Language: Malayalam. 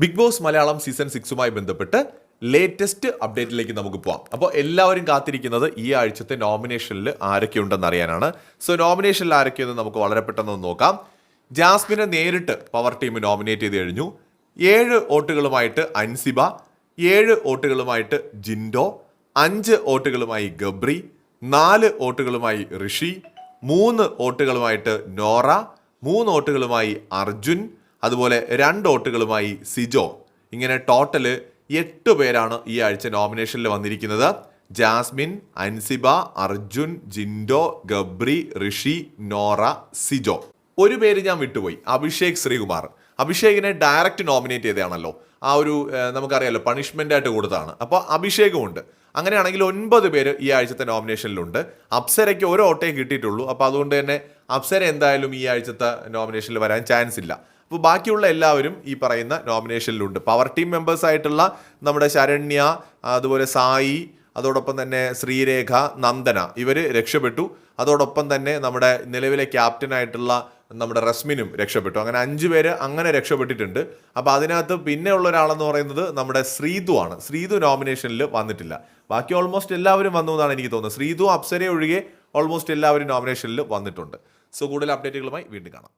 ബിഗ് ബോസ് മലയാളം സീസൺ 6മായി ബന്ധപ്പെട്ട് ലേറ്റസ്റ്റ് അപ്ഡേറ്റിലേക്ക് നമുക്ക് പോവാം. അപ്പോൾ എല്ലാവരും കാത്തിരിക്കുന്നത് ഈ ആഴ്ചത്തെ നോമിനേഷനിൽ ആരൊക്കെ ഉണ്ടെന്ന് അറിയാനാണ്. സോ നോമിനേഷനിൽ ആരൊക്കെയെന്ന് നമുക്ക് വളരെ പെട്ടെന്ന് നോക്കാം. ജാസ്മിനെ നേരിട്ട് പവർ ടീം നോമിനേറ്റ് ചെയ്ത് കഴിഞ്ഞു. 7 വോട്ടുകളുമായിട്ട് അൻസിബ, 7 വോട്ടുകളുമായിട്ട് ജിൻഡോ, 5 വോട്ടുകളുമായി ഗബ്രി, 4 വോട്ടുകളുമായി ഋഷി, 3 വോട്ടുകളുമായിട്ട് നോറ, 3 വോട്ടുകളുമായി അർജുൻ, അതുപോലെ 2 വോട്ടുകളുമായി സിജോ. ഇങ്ങനെ ടോട്ടല് 8 പേരാണ് ഈ ആഴ്ച നോമിനേഷനിൽ വന്നിരിക്കുന്നത്. ജാസ്മിൻ, അൻസിബ, അർജുൻ, ജിൻഡോ, ഗബ്രി, ഋഷി, നോറ, സിജോ. ഒരു പേര് ഞാൻ വിട്ടുപോയി, അഭിഷേക് ശ്രീകുമാർ. അഭിഷേകിനെ ഡയറക്റ്റ് നോമിനേറ്റ് ചെയ്തതാണല്ലോ. ആ ഒരു നമുക്കറിയാലോ, പണിഷ്മെന്റ് ആയിട്ട് കൊടുത്തതാണ്. അപ്പോൾ അഭിഷേകുമുണ്ട്. അങ്ങനെയാണെങ്കിൽ 9 പേര് ഈ ആഴ്ചത്തെ നോമിനേഷനിലുണ്ട്. അപ്സരയ്ക്ക് ഒരു വോട്ടേ കിട്ടിയിട്ടുള്ളൂ. അപ്പോൾ അതുകൊണ്ട് തന്നെ അപ്സര എന്തായാലും ഈ ആഴ്ചത്തെ നോമിനേഷനിൽ വരാൻ ചാൻസ് ഇല്ല. അപ്പോൾ ബാക്കിയുള്ള എല്ലാവരും ഈ പറയുന്ന നോമിനേഷനിലുണ്ട്. പവർ ടീം മെമ്പേഴ്സ് ആയിട്ടുള്ള നമ്മുടെ ശരണ്യ, അതുപോലെ സായി, അതോടൊപ്പം തന്നെ ശ്രീരേഖ, നന്ദന, ഇവർ രക്ഷപ്പെട്ടു. അതോടൊപ്പം തന്നെ നമ്മുടെ നിലവിലെ ക്യാപ്റ്റനായിട്ടുള്ള നമ്മുടെ റസ്മിനും രക്ഷപ്പെട്ടു. അങ്ങനെ 5 പേര് അങ്ങനെ രക്ഷപ്പെട്ടിട്ടുണ്ട്. അപ്പോൾ അതിനകത്ത് പിന്നെ ഉള്ള ഒരാളെന്ന് പറയുന്നത് നമ്മുടെ ശ്രീതു ആണ്. ശ്രീതു നോമിനേഷനിൽ വന്നിട്ടില്ല. ബാക്കി ഓൾമോസ്റ്റ് എല്ലാവരും വന്നു എന്നാണ് എനിക്ക് തോന്നുന്നത്. ശ്രീതു, അപ്സര ഒഴികെ ഓൾമോസ്റ്റ് എല്ലാവരും നോമിനേഷനിൽ വന്നിട്ടുണ്ട്. സോ കൂടുതൽ അപ്ഡേറ്റുകളുമായി വീണ്ടും കാണാം.